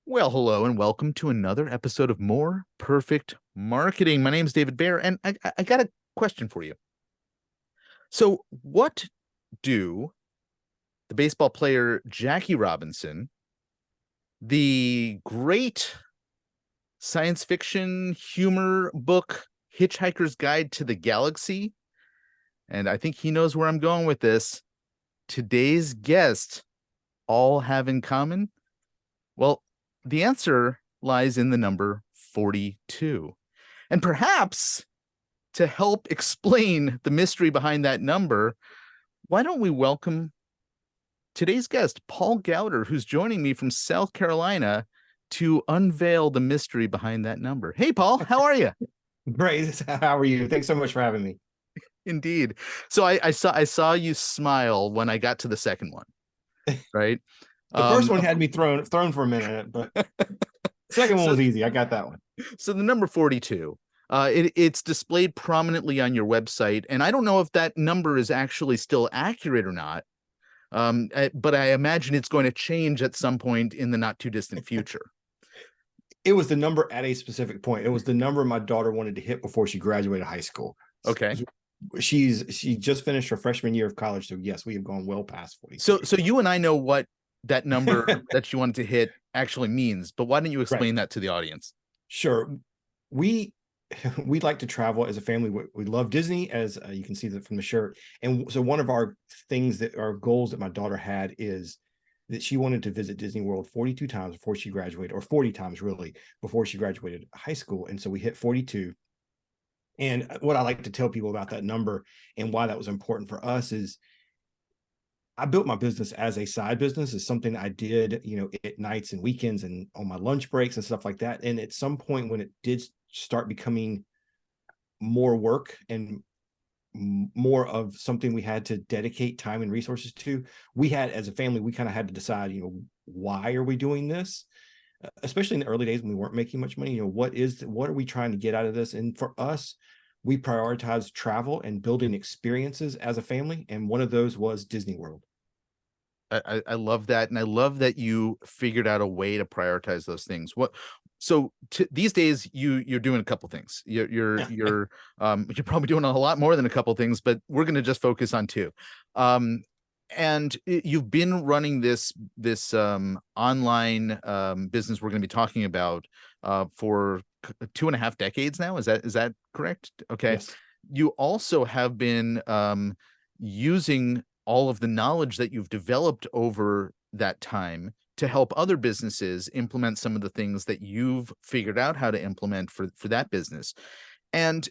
Well, hello and welcome to another episode of More Perfect Marketing. My name is David Baer, and I got a question for you. So, what do the baseball player Jackie Robinson, the great science fiction humor book Hitchhiker's Guide to the Galaxy, and I think he knows where I'm going with this, today's guest all have in common? Well, the answer lies in the number 42. And perhaps to help explain the mystery behind that number, why don't we welcome today's guest, Paul Gowder, who's joining me from South Carolina to unveil the mystery behind that number. Hey, Paul, how are you? Great. How are you? Thanks so much for having me. Indeed. So I saw you smile when I got to the second one, right? The first one Of had me thrown for a minute, but second one so was easy. I got that one. so the number 42, it's displayed prominently on your website, and I don't know if that number is actually still accurate or not. But I imagine it's going to change at some point in the not too distant future. It was the number at a specific point. It was the number my daughter wanted to hit before she graduated high school. Okay. She just finished her freshman year of college, so yes, we have gone well past So 42. so you and I know what that number that you wanted to hit actually means, but why don't you Right. explain that to the audience? Sure. We we like to travel as a family. We love Disney, as you can see that from the shirt. And so one of our things that our goals that my daughter had is that she wanted to visit Disney World 42 times before she graduated, or 40 times really before she graduated high school. And so we hit 42. And what I like to tell people about that number and why that was important for us is I built my business as a side business. Is something I did, at nights and weekends and on my lunch breaks and stuff like that. And at some point when it did start becoming more work and more of something we had to dedicate time and resources to, we had, as a family, we kind of had to decide, why are we doing this? Especially in the early days when we weren't making much money, what are we trying to get out of this? And for us, we prioritized travel and building experiences as a family. And one of those was Disney World. I love that, and I love that you figured out a way to prioritize those things. These days you're doing a couple things. You're probably doing a lot more than a couple things, but we're going to just focus on two. And you've been running this online business we're going to be talking about for 2.5 decades now. Is that correct? Okay. Yes. You also have been using all of the knowledge that you've developed over that time to help other businesses implement some of the things that you've figured out how to implement for that business. And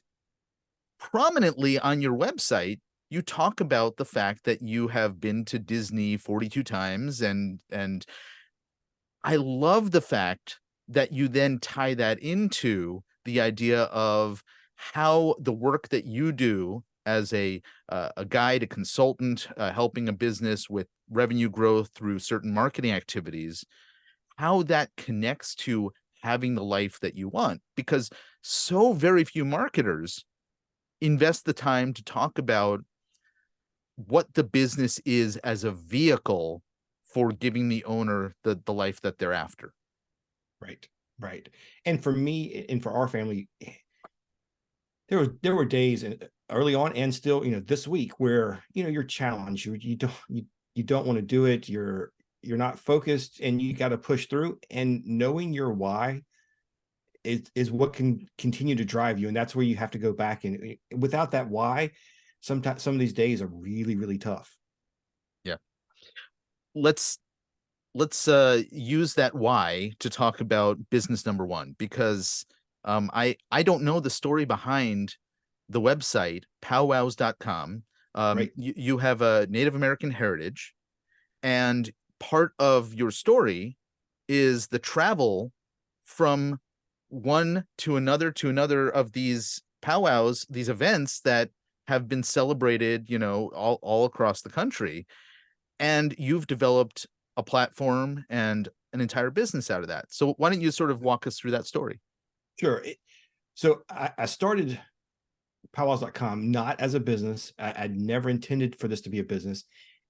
prominently on your website, you talk about the fact that you have been to Disney 42 times, and I love the fact that you then tie that into the idea of how the work that you do as a guide, a consultant, helping a business with revenue growth through certain marketing activities, how that connects to having the life that you want. Because so very few marketers invest the time to talk about what the business is as a vehicle for giving the owner the life that they're after. Right. Right. And for me and for our family, there were days early on and still, this week where, you're challenged. You don't want to do it. You're not focused and you got to push through, and knowing your why is what can continue to drive you. And that's where you have to go back, and without that why, sometimes some of these days are really, really tough. Yeah. Let's use that why to talk about business number one, because I don't know the story behind the website powwows.com. Right. You have a Native American heritage, and part of your story is the travel from one to another of these powwows, these events that have been celebrated, all across the country. And you've developed a platform and an entire business out of that. So why don't you sort of walk us through that story? Sure. So I started powwows.com not as a business. I'd never intended for this to be a business.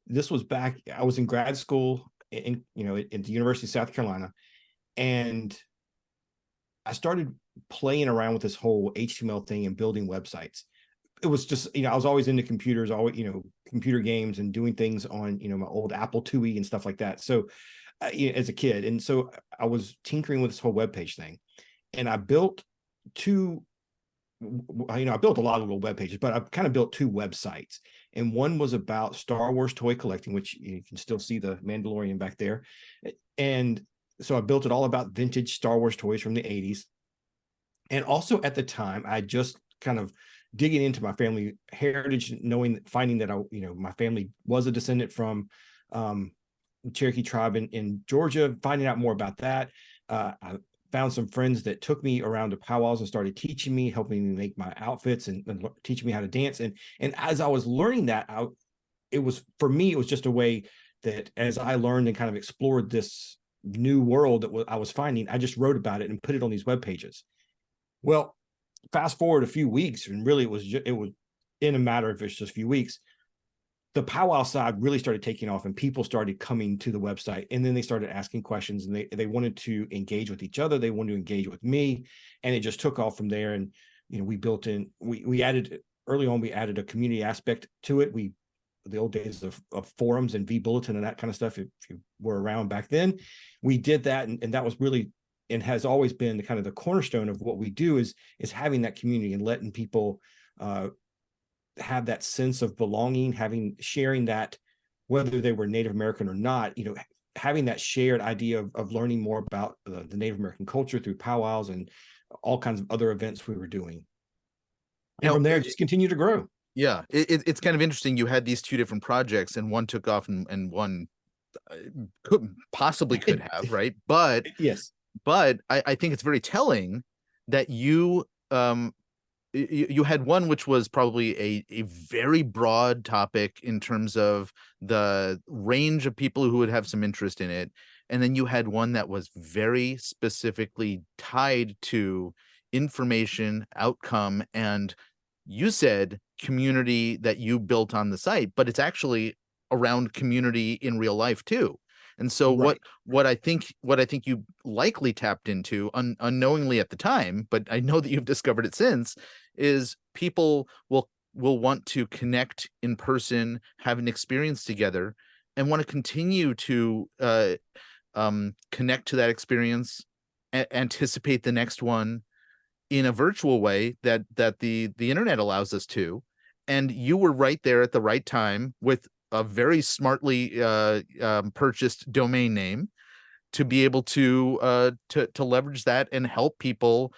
This was back, I was in grad school at the University of South Carolina. And I started playing around with this whole HTML thing and building websites. It was just, I was always into computers, always, computer games and doing things on, my old Apple IIe and stuff like that. So as a kid. And so I was tinkering with this whole webpage thing, and I built two, I built a lot of little web pages, but I kind of built two websites. And one was about Star Wars toy collecting, which you can still see the Mandalorian back there. And so I built it all about vintage Star Wars toys from the 80s. And also at the time, I just kind of digging into my family heritage, finding that my family was a descendant from Cherokee tribe in Georgia, finding out more about that. I found some friends that took me around to powwows and started teaching me, helping me make my outfits and teaching me how to dance. And as I was learning that, it was just a way that as I learned and kind of explored this new world that I was finding, I just wrote about it and put it on these web pages. Well, fast forward a few weeks, and really it was in a matter of just a few weeks, the powwow side really started taking off, and people started coming to the website, and then they started asking questions, and they wanted to engage with each other. They wanted to engage with me, and it just took off from there. And we added early on, we added a community aspect to it. The old days of forums and vBulletin and that kind of stuff, if you were around back then, we did that, and that was really, and has always been the kind of the cornerstone of what we do, is having that community and letting people have that sense of belonging, sharing that, whether they were Native American or not, having that shared idea of learning more about the Native American culture through powwows and all kinds of other events we were doing. And from there, just continue to grow. Yeah, it's kind of interesting. You had these two different projects, and one took off, and one could have, right? But yes, I think it's very telling that you had one which was probably a very broad topic in terms of the range of people who would have some interest in it. And then you had one that was very specifically tied to information, outcome, and you said community that you built on the site, but it's actually around community in real life too. And so right. what I think you likely tapped into unknowingly at the time, but I know that you've discovered it since, is people will want to connect in person, have an experience together, and want to continue to connect to that experience, anticipate the next one in a virtual way that the internet allows us to. And you were right there at the right time with a very smartly purchased domain name to be able to leverage that and help people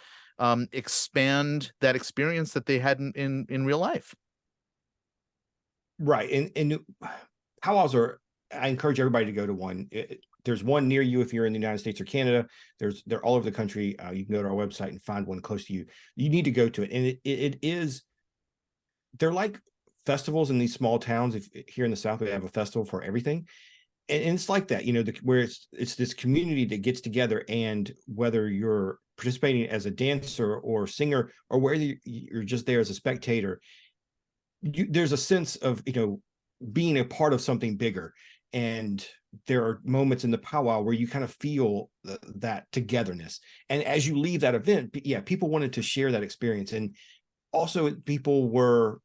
expand that experience that they had in real life. Right. And powwows I encourage everybody to go to one. There's one near you if you're in the United States or Canada. They're all over the country. You can go to our website and find one close to you. You need to go to it. And it is, they're like festivals in these small towns. If here in the South, we have a festival for everything. And it's like that, where it's this community that gets together, and whether you're participating as a dancer or singer, or whether you're just there as a spectator, there's a sense of, being a part of something bigger. And there are moments in the powwow where you kind of feel that togetherness. And as you leave that event, people wanted to share that experience. And also people were,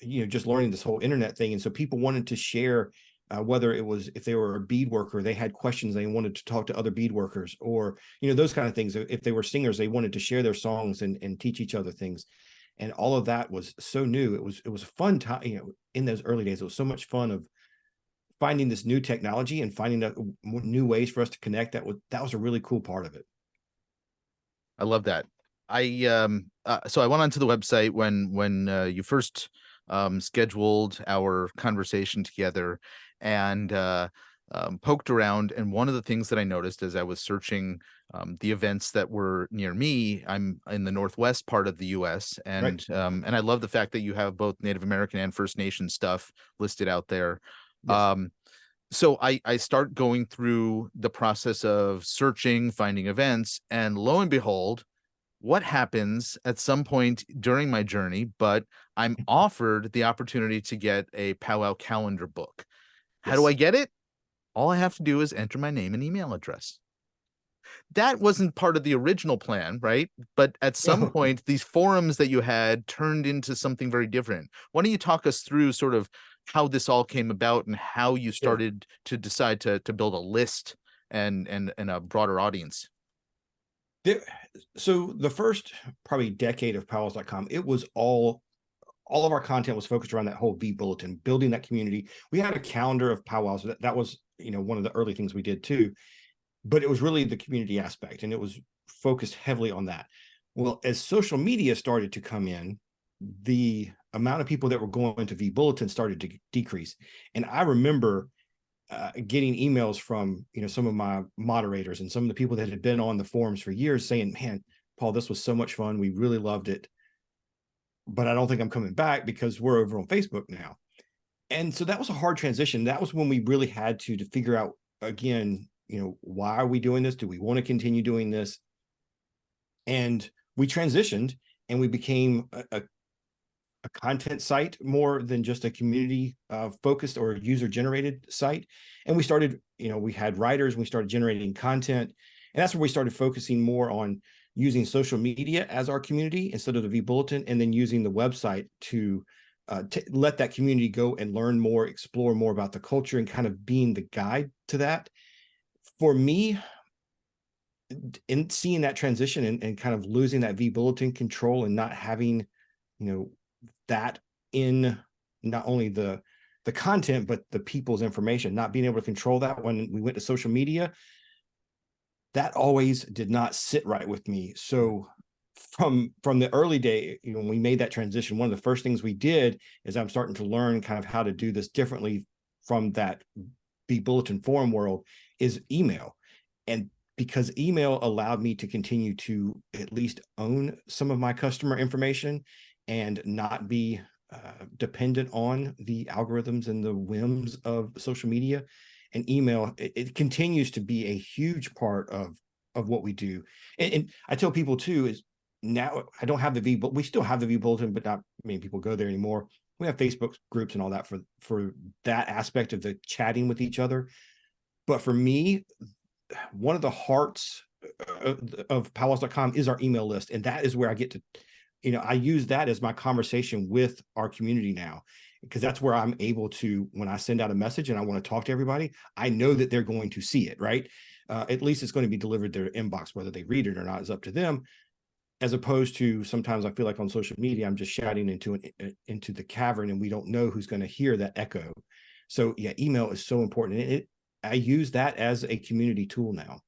just learning this whole internet thing. And so people wanted to share, whether it was, if they were a bead worker, they had questions, they wanted to talk to other bead workers, or, those kind of things. If they were singers, they wanted to share their songs and teach each other things. And all of that was so new. It was a fun time, in those early days. It was so much fun of finding this new technology and finding out new ways for us to connect. That was a really cool part of it. I love that. So I went onto the website when you first scheduled our conversation together, and poked around. And one of the things that I noticed as I was searching the events that were near me, I'm in the Northwest part of the US, and Right. and I love the fact that you have both Native American and First Nation stuff listed out there. Yes. So I start going through the process of searching, finding events, and lo and behold, what happens at some point during my journey, but I'm offered the opportunity to get a powwow calendar book. How do I Yes. get it? All I have to do is enter my name and email address. That wasn't part of the original plan, right? But at some No. point, these forums that you had turned into something very different. Why don't you talk us through sort of how this all came about and how you Sure. started to decide to build a list and a broader audience? There, so the first probably decade of powwows.com, it was all of our content was focused around that whole V bulletin, building that community. We had a calendar of powwows. That was, one of the early things we did too, but it was really the community aspect and it was focused heavily on that. Well, as social media started to come in, the amount of people that were going to V bulletin started to decrease. And I remember getting emails from, some of my moderators and some of the people that had been on the forums for years saying, man, Paul, this was so much fun. We really loved it, but I don't think I'm coming back because we're over on Facebook now. And so that was a hard transition. That was when we really had to figure out again, why are we doing this? Do we want to continue doing this? And we transitioned and we became a content site more than just a community focused or user generated site. And we started, we had writers, we started generating content. And that's where we started focusing more on using social media as our community instead of the V Bulletin, and then using the website to let that community go and learn more, explore more about the culture, and kind of being the guide to that. For me, in seeing that transition and kind of losing that V Bulletin control and not having, that in not only the content, but the people's information, not being able to control that when we went to social media, that always did not sit right with me. So from the early day, when we made that transition, one of the first things we did is I'm starting to learn kind of how to do this differently from that V Bulletin forum world is email. And because email allowed me to continue to at least own some of my customer information and not be dependent on the algorithms and the whims of social media. And email, it continues to be a huge part of what we do. And I tell people too, is now I don't have the V, but we still have the V Bulletin, but not many people go there anymore. We have Facebook groups and all that for that aspect of the chatting with each other. But for me, one of the hearts of powwows.com is our email list. And that is where I get to, I use that as my conversation with our community now, because that's where I'm able to, when I send out a message and I want to talk to everybody, I know that they're going to see it, right? At least it's going to be delivered to their inbox. Whether they read it or not is up to them. As opposed to sometimes I feel like on social media, I'm just shouting into the cavern and we don't know who's going to hear that echo. So yeah, email is so important. I use that as a community tool now.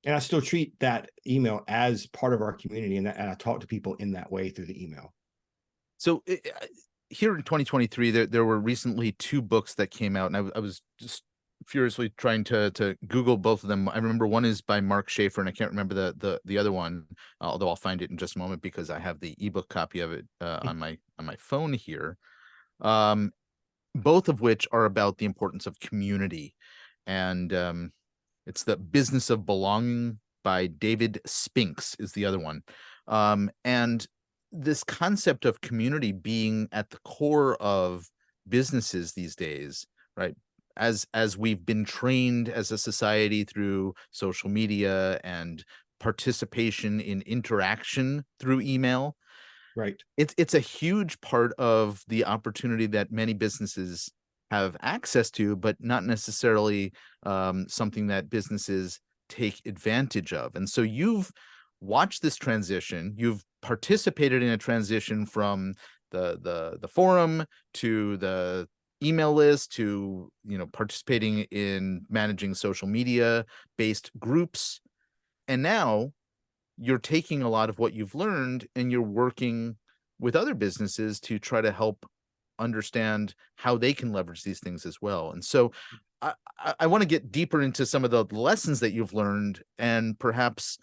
And I still treat that email as part of our community, and I talk to people in that way through the email. So here in 2023, there were recently two books that came out, and I was just furiously trying to Google both of them. I remember one is by Mark Schaefer, and I can't remember the other one, although I'll find it in just a moment because I have the ebook copy of it on my phone here. Both of which are about the importance of community, and it's The Business of Belonging by David Spinks is the other one. And this concept of community being at the core of businesses these days, right? As we've been trained as a society through social media and participation in interaction through email, Right. it's a huge part of the opportunity that many businesses have access to, but not necessarily something that businesses take advantage of. And so you've watched this transition, you've participated in a transition from the forum to the email list to participating in managing social media based groups, and now you're taking a lot of what you've learned and you're working with other businesses to try to help understand how they can leverage these things as well. And so I want to get deeper into some of the lessons that you've learned, and perhaps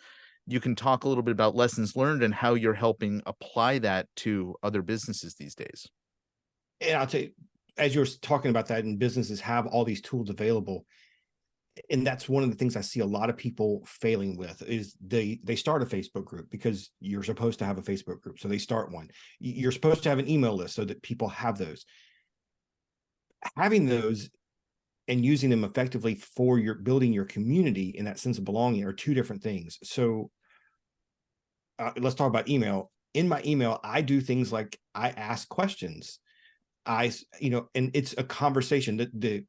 you can talk a little bit about lessons learned and how you're helping apply that to other businesses these days. And I'll tell you, as you're talking about that, and businesses have all these tools available, and that's one of the things I see a lot of people failing with is they start a Facebook group because you're supposed to have a Facebook group. So they start one. You're supposed to have an email list so that people have those. Having those and using them effectively for your building your community in that sense of belonging are two different things. So let's talk about email. In my email, I do things like I ask questions. And it's a conversation.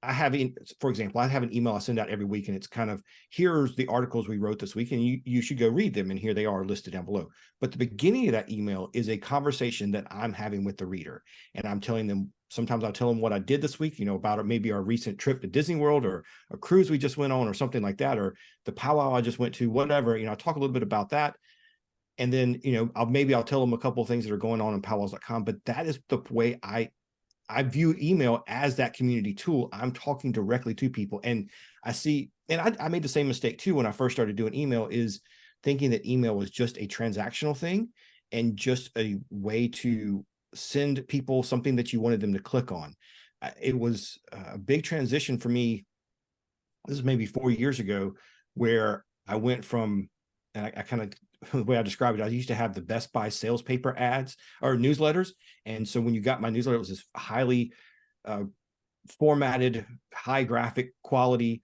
I have, for example, I have an email I send out every week, and it's kind of, here's the articles we wrote this week, and you should go read them. And here they are listed down below. But the beginning of that email is a conversation that I'm having with the reader, and I'm telling them. Sometimes I'll tell them what I did this week, about maybe our recent trip to Disney World, or a cruise we just went on, or something like that, or the powwow I just went to, whatever. I talk a little bit about that, and then I'll tell them a couple of things that are going on powwows.com. But that is the way I view email as that community tool. I'm talking directly to people, and I made the same mistake too when I first started doing email, is thinking that email was just a transactional thing and just a way to send people something that you wanted them to click on. It was a big transition for me. This is maybe 4 years ago, where I went from, and I kind of, the way I describe it, I used to have the Best Buy sales paper ads or newsletters. And so when you got my newsletter, it was this highly formatted, high graphic quality.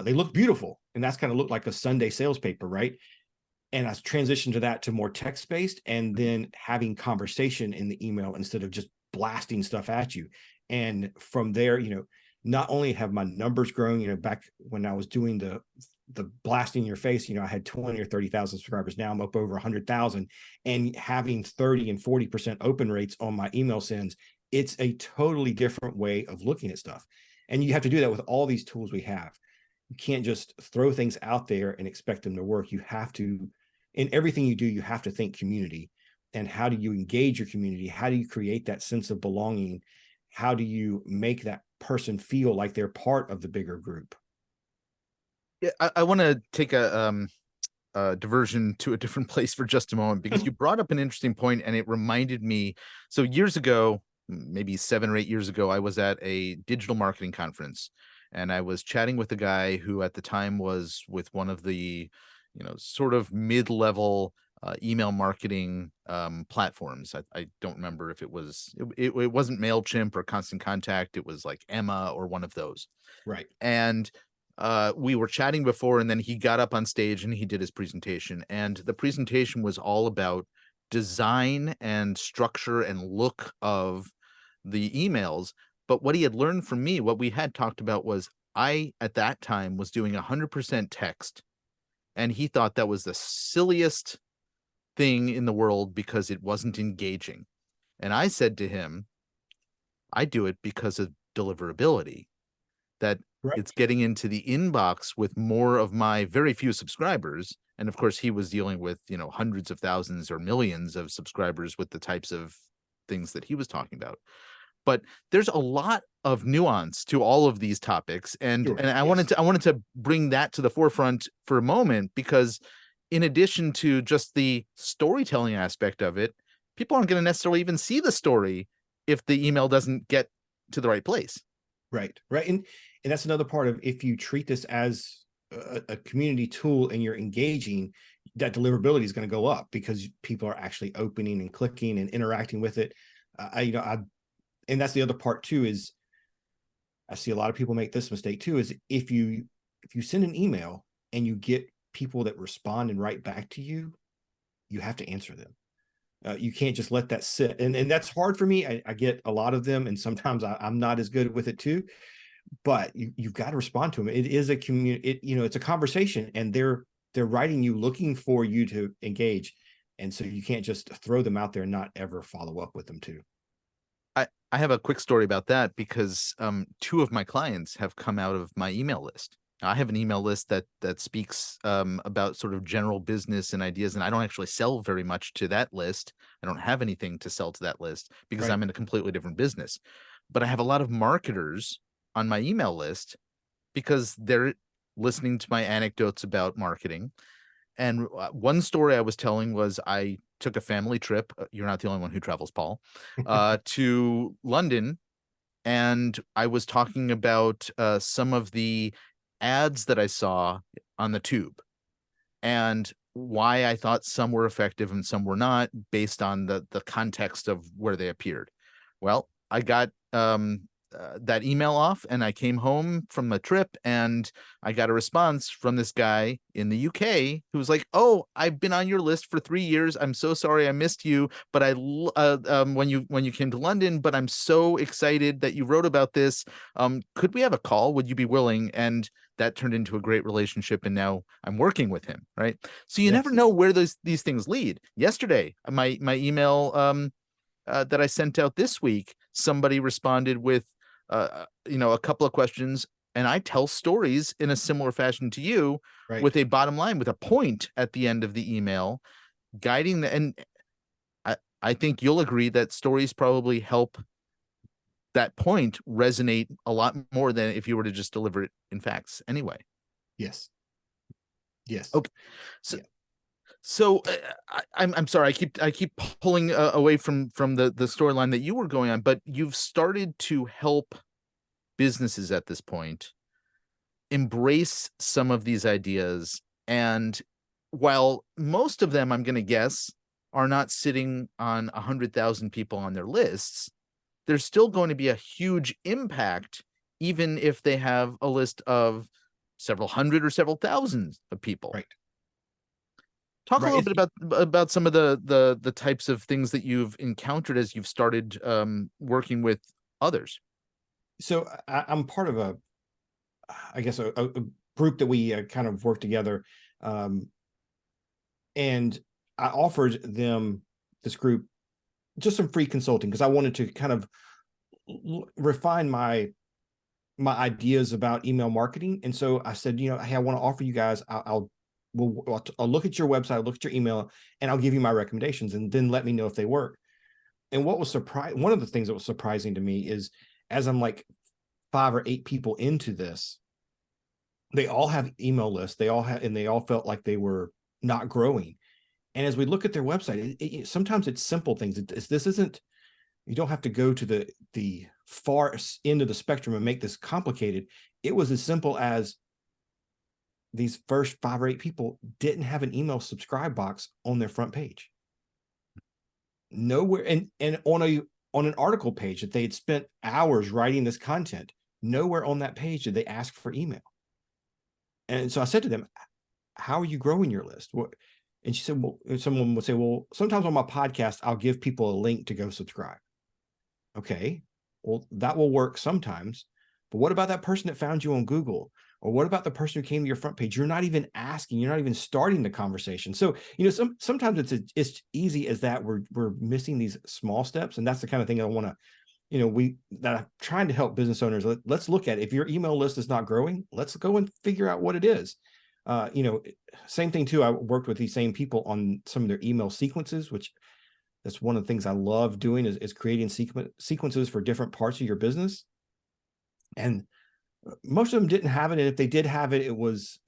They look beautiful. And that's kind of looked like a Sunday sales paper, right? And I transitioned to that, to more text-based, and then having conversation in the email instead of just blasting stuff at you. And from there, not only have my numbers grown, back when I was doing the blasting in your face, I had 20 or 30,000 subscribers. Now I'm up over 100,000, and having 30 and 40% open rates on my email sends. It's a totally different way of looking at stuff. And you have to do that with all these tools we have. You can't just throw things out there and expect them to work. You have to, in everything you do, you have to think community. And how do you engage your community? How do you create that sense of belonging? How do you make that person feel like they're part of the bigger group? Yeah, I want to take a diversion to a different place for just a moment, because you brought up an interesting point, and it reminded me. So years ago, maybe 7 or 8 years ago, I was at a digital marketing conference, and I was chatting with a guy who at the time was with one of the, sort of mid-level email marketing platforms. I don't remember if it wasn't MailChimp or Constant Contact. It was like Emma or one of those. Right. And we were chatting before, and then he got up on stage and he did his presentation. And the presentation was all about design and structure and look of the emails. But what he had learned from me, what we had talked about, was I, at that time, was doing 100% text. And he thought that was the silliest thing in the world because it wasn't engaging. And I said to him, I do it because of deliverability, that Right. it's getting into the inbox with more of my very few subscribers. And of course, he was dealing with, hundreds of thousands or millions of subscribers with the types of things that he was talking about. But there's a lot of nuance to all of these topics. And Sure. I Yes. wanted to bring that to the forefront for a moment, because in addition to just the storytelling aspect of it, people aren't going to necessarily even see the story if the email doesn't get to the right place. Right. Right. And that's another part of, if you treat this as a community tool and you're engaging, that deliverability is going to go up because people are actually opening and clicking and interacting with it. And that's the other part too, is I see a lot of people make this mistake too, is if you send an email and you get people that respond and write back to you, you have to answer them. You can't just let that sit. And that's hard for me. I get a lot of them, and sometimes I'm not as good with it too, but you've got to respond to them. It is a community, it's a conversation, and they're writing you looking for you to engage. And so you can't just throw them out there and not ever follow up with them too. I have a quick story about that, because 2 of my clients have come out of my email list. I have an email list that speaks about sort of general business and ideas, and I don't actually sell very much to that list. I don't have anything to sell to that list because Right. I'm in a completely different business. But I have a lot of marketers on my email list because they're listening to my anecdotes about marketing. And one story I was telling was I took a family trip. You're not the only one who travels, Paul, to London. And I was talking about some of the ads that I saw on the tube, and why I thought some were effective and some were not, based on the context of where they appeared. Well, I got that email off, and I came home from a trip and I got a response from this guy in the UK who was like, "Oh, I've been on your list for 3 years. I'm so sorry I missed you, but when you came to London, but I'm so excited that you wrote about this. Could we have a call? Would you be willing?" And that turned into a great relationship, and now I'm working with him, right? So you never Yes. know where these things lead. Yesterday, my email that I sent out this week, somebody responded with, a couple of questions, and I tell stories in a similar fashion to you, Right. with a bottom line, with a point at the end of the email, guiding and I think you'll agree that stories probably help that point resonate a lot more than if you were to just deliver it in facts anyway. Yes. Yes. Okay. So Yeah. So I'm sorry. I keep pulling away from the storyline that you were going on, but you've started to help businesses at this point embrace some of these ideas. And while most of them, I'm going to guess, are not sitting on 100,000 people on their lists, there's still going to be a huge impact, even if they have a list of several hundred or several thousands of people. Right. Talk a Right. little bit about some of the types of things that you've encountered as you've started working with others. So I'm part of I guess a group that we kind of work together, um, and I offered them, this group, just some free consulting because I wanted to kind of refine my ideas about email marketing. And so I said, hey, I want to offer you guys, I'll look at your website, I'll look at your email, and I'll give you my recommendations, and then let me know if they work. And one of the things that was surprising to me is, as I'm like 5 or 8 people into this, they all have email lists. And they all felt like they were not growing. And as we look at their website, sometimes it's simple things. This isn't, you don't have to go to the far end of the spectrum and make this complicated. It was as simple as these first 5 or 8 people didn't have an email subscribe box on their front page. Nowhere, and on an article page that they had spent hours writing this content, nowhere on that page did they ask for email. And so I said to them, how are you growing your list? What? And she said, well, someone would say, well, sometimes on my podcast, I'll give people a link to go subscribe. Okay, well, that will work sometimes. But what about that person that found you on Google? Or what about the person who came to your front page? You're not even asking, you're not even starting the conversation. So, sometimes it's easy as that we're missing these small steps. And that's the kind of thing I want to, that I'm trying to help business owners. Let's look at it. If your email list is not growing, let's go and figure out what it is. Same thing too. I worked with these same people on some of their email sequences, which that's one of the things I love doing is creating sequences for different parts of your business. And most of them didn't have it. And if they did have it, it was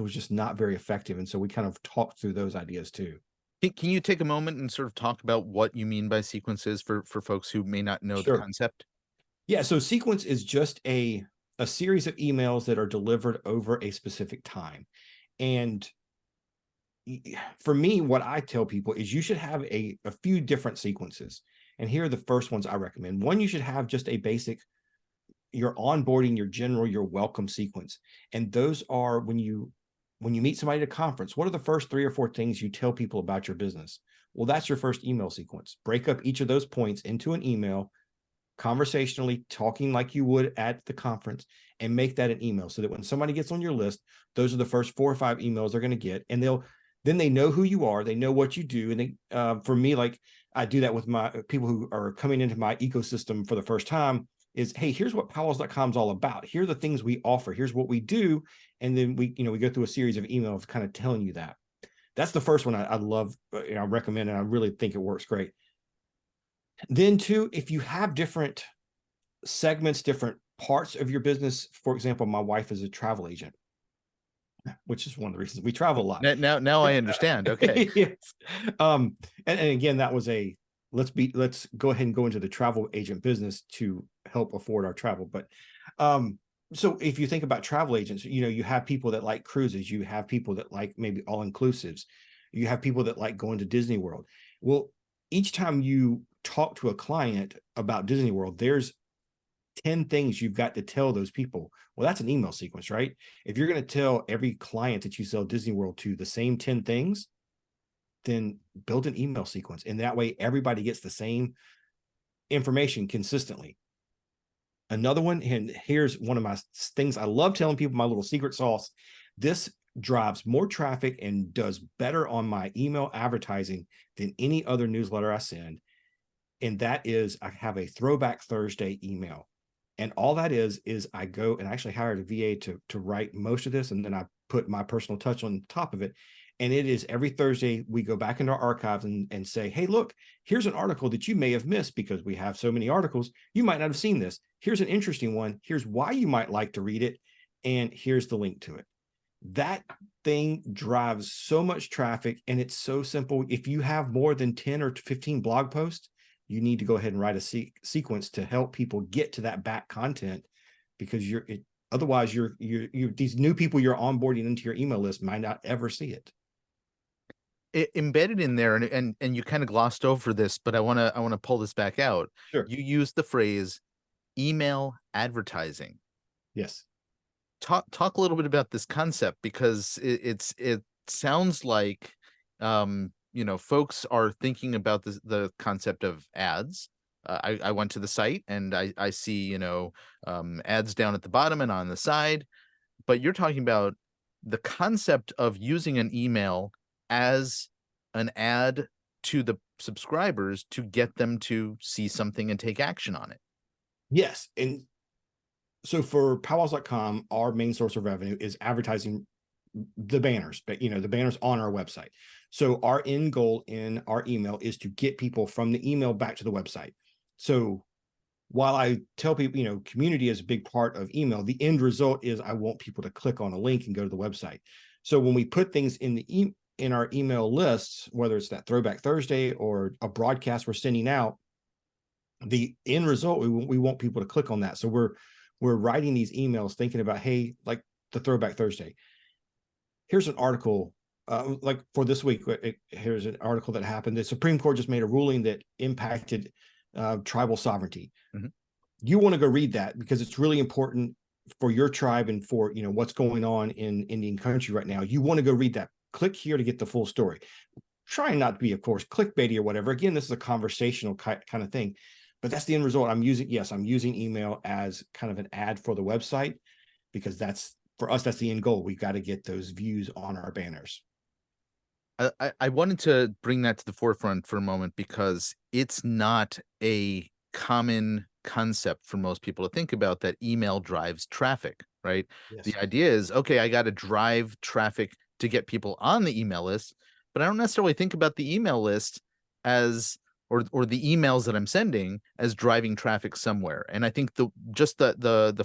just not very effective. And so we kind of talked through those ideas too. Can you take a moment and sort of talk about what you mean by sequences for folks who may not know the Sure. concept? Yeah. So sequence is just a series of emails that are delivered over a specific time. And for me, what I tell people is you should have a few different sequences. And here are the first ones I recommend. One, you should have just a basic, your onboarding, your welcome sequence. And those are when you meet somebody at a conference, what are the first 3 or 4 things you tell people about your business? Well, that's your first email sequence. Break up each of those points into an email, conversationally talking like you would at the conference, and make that an email so that when somebody gets on your list, those are the first 4 or 5 emails they're going to get. And then they know who you are, they know what you do. And they, for me, like I do that with my people who are coming into my ecosystem for the first time, is, hey, here's what powells.com is all about. Here are the things we offer. Here's what we do. And then we go through a series of emails kind of telling you that. That's the first one I love, I recommend, and I really think it works great. Then too, if you have different segments, different parts of your business, for example, my wife is a travel agent, which is one of the reasons we travel a lot. Now I understand. Okay. Yes. And again, that was let's go ahead and go into the travel agent business to help afford our travel. But so if you think about travel agents, you have people that like cruises, you have people that like maybe all inclusives, you have people that like going to Disney World. Well, each time you talk to a client about Disney World, there's 10 things you've got to tell those people. Well, that's an email sequence, right? If you're going to tell every client that you sell Disney World to the same 10 things, then build an email sequence. And that way everybody gets the same information consistently. Another one, and here's one of my things I love telling people, my little secret sauce. This drives more traffic and does better on my email advertising than any other newsletter I send. And that is, I have a Throwback Thursday email. And all that is I go and actually hired a VA to write most of this. And then I put my personal touch on top of it. And it is every Thursday, we go back into our archives and say, hey, look, here's an article that you may have missed because we have so many articles. You might not have seen this. Here's an interesting one. Here's why you might like to read it. And here's the link to it. That thing drives so much traffic, and it's so simple. If you have more than 10 or 15 blog posts, you need to go ahead and write a sequence to help people get to that back content, because otherwise these new people you're onboarding into your email list might not ever see it. Embedded in there, and you kind of glossed over this, but I want to pull this back out. Sure. You used the phrase email advertising. Yes. Talk a little bit about this concept, because it sounds like folks are thinking about the concept of ads. I went to the site and I see ads down at the bottom and on the side, but you're talking about the concept of using an email as an ad to the subscribers to get them to see something and take action on it. Yes. And so for powwows.com, our main source of revenue is advertising the banners, but the banners on our website. So our end goal in our email is to get people from the email back to the website. So while I tell people, community is a big part of email, the end result is I want people to click on a link and go to the website. So when we put things in our email lists, whether it's that Throwback Thursday or a broadcast we're sending out, the end result, we want people to click on that. So we're writing these emails thinking about, hey, like the Throwback Thursday. Here's an article, like for this week, here's an article that happened. The Supreme Court just made a ruling that impacted tribal sovereignty. Mm-hmm. You want to go read that because it's really important for your tribe and for what's going on in Indian country right now. You want to go read that. Click here to get the full story. Trying not to be, of course, clickbaity or whatever. Again, this is a conversational kind of thing, but that's the end result. I'm using email as kind of an ad for the website, because for us, that's the end goal. We've got to get those views on our banners. I wanted to bring that to the forefront for a moment, because it's not a common concept for most people to think about, that email drives traffic, right? Yes. The idea is, okay, I got to drive traffic to get people on the email list, but I don't necessarily think about the email list as, or the emails that I'm sending as driving traffic somewhere. And I think the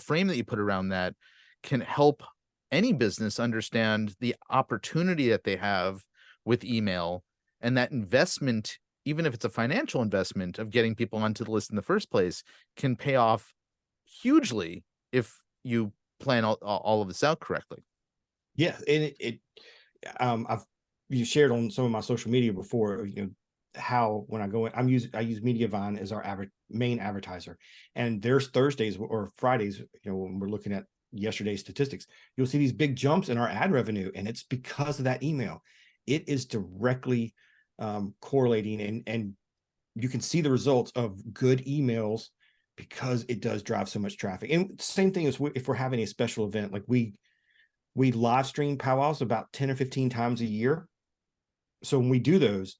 frame that you put around that can help any business understand the opportunity that they have with email, and that investment, even if it's a financial investment of getting people onto the list in the first place, can pay off hugely if you plan all of this out correctly. Yeah, and I've shared on some of my social media before, how when I go in, I use Mediavine as our main advertiser, and there's Thursdays or Fridays, when we're looking at yesterday's statistics, you'll see these big jumps in our ad revenue, and it's because of that email. It is directly correlating, and you can see the results of good emails because it does drive so much traffic. And same thing as if we're having a special event, like we live stream powwows about 10 or 15 times a year. So when we do those,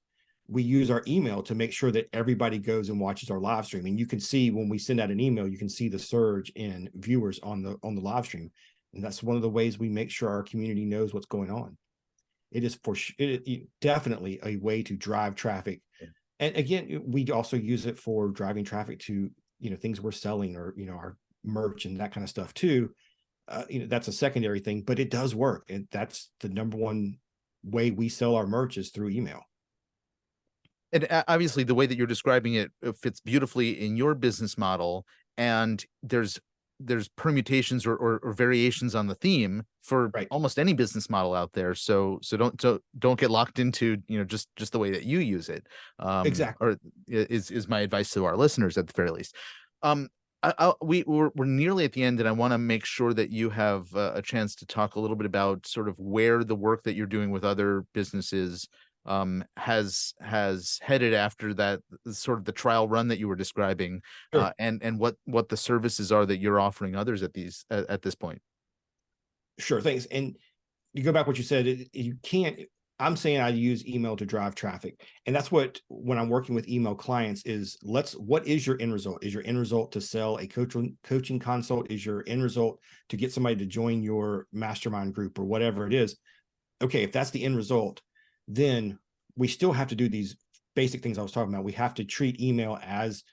we use our email to make sure that everybody goes and watches our live stream. And you can see when we send out an email, you can see the surge in viewers on the live stream. And that's one of the ways we make sure our community knows what's going on. It is definitely a way to drive traffic. Yeah. And again, we also use it for driving traffic to, things we're selling, or, our merch and that kind of stuff too. That's a secondary thing, but it does work. And that's the number one way we sell our merch, is through email. And obviously the way that you're describing it fits beautifully in your business model, and there's permutations or variations on the theme for almost any business model out there. So don't get locked into, just the way that you use it. Exactly. Or is my advice to our listeners at the very least. we're nearly at the end, and I want to make sure that you have a chance to talk a little bit about sort of where the work that you're doing with other businesses has headed after that sort of the trial run that you were describing, Sure. and what the services are that you're offering others at this point. Sure. Thanks. And you go back what you said, you can't, I'm saying I use email to drive traffic. And that's what, when I'm working with email clients is what is your end result? Is your end result to sell a coaching consult? Is your end result to get somebody to join your mastermind group or whatever it is? Okay. If that's the end result, then we still have to do these basic things I was talking about. We have to treat email as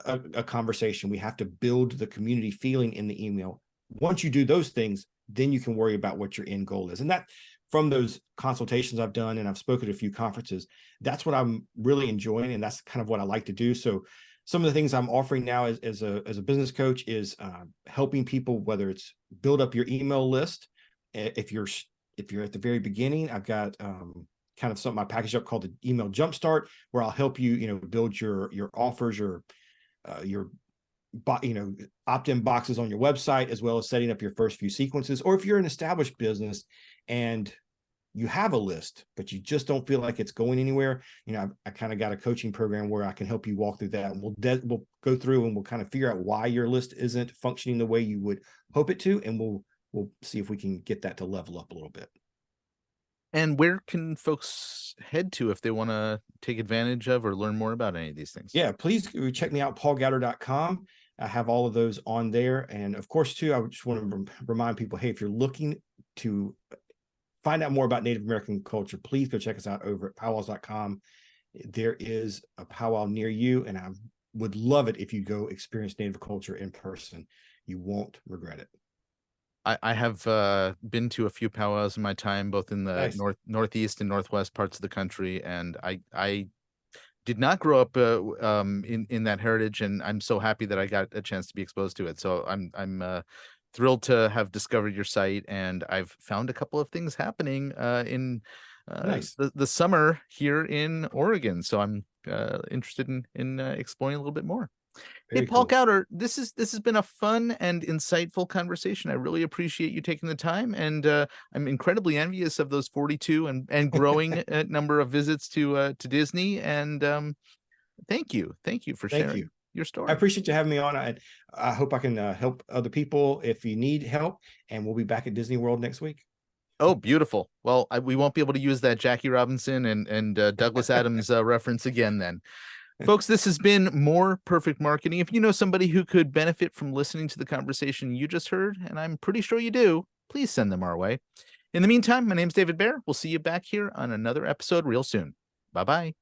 a conversation. We have to build the community feeling in the email. Once you do those things, then you can worry about what your end goal is. And that, from those consultations I've done, and I've spoken at a few conferences, that's what I'm really enjoying. And that's kind of what I like to do. So some of the things I'm offering now as a business coach is helping people, whether it's build up your email list. If you're at the very beginning, I've got kind of something I packaged up called the email jumpstart, where I'll help you, build your offers, your opt-in boxes on your website, as well as setting up your first few sequences. Or if you're an established business and you have a list, but you just don't feel like it's going anywhere, I kind of got a coaching program where I can help you walk through that. And we'll go through and we'll kind of figure out why your list isn't functioning the way you would hope it to. And we'll see if we can get that to level up a little bit. And where can folks head to if they want to take advantage of or learn more about any of these things? Yeah, please check me out, paulgowder.com. I have all of those on there. And of course, too, I just want to remind people, hey, if you're looking to find out more about Native American culture, please go check us out over at powwows.com. There is a powwow near you, and I would love it if you go experience Native culture in person. You won't regret it. I have been to a few powwows in my time, both in the Nice. northeast and northwest parts of the country, and I did not grow up in that heritage, and I'm so happy that I got a chance to be exposed to it. So I'm thrilled to have discovered your site, and I've found a couple of things happening in Nice. the summer here in Oregon. So I'm interested in exploring a little bit more. Hey, Very Paul cool. Gowder, this has been a fun and insightful conversation. I really appreciate you taking the time, and I'm incredibly envious of those 42 and growing number of visits to Disney. And thank you for Thank you. sharing your I story. appreciate you having me on. I hope I can help other people if you need help. And we'll be back at Disney World next week. Oh, beautiful. Well, we won't be able to use that Jackie Robinson and Douglas Adams reference again then. Folks, this has been More Perfect Marketing. If you know somebody who could benefit from listening to the conversation you just heard, and I'm pretty sure you do, please send them our way. In the meantime, my name's David Baer. We'll see you back here on another episode real soon. Bye-bye.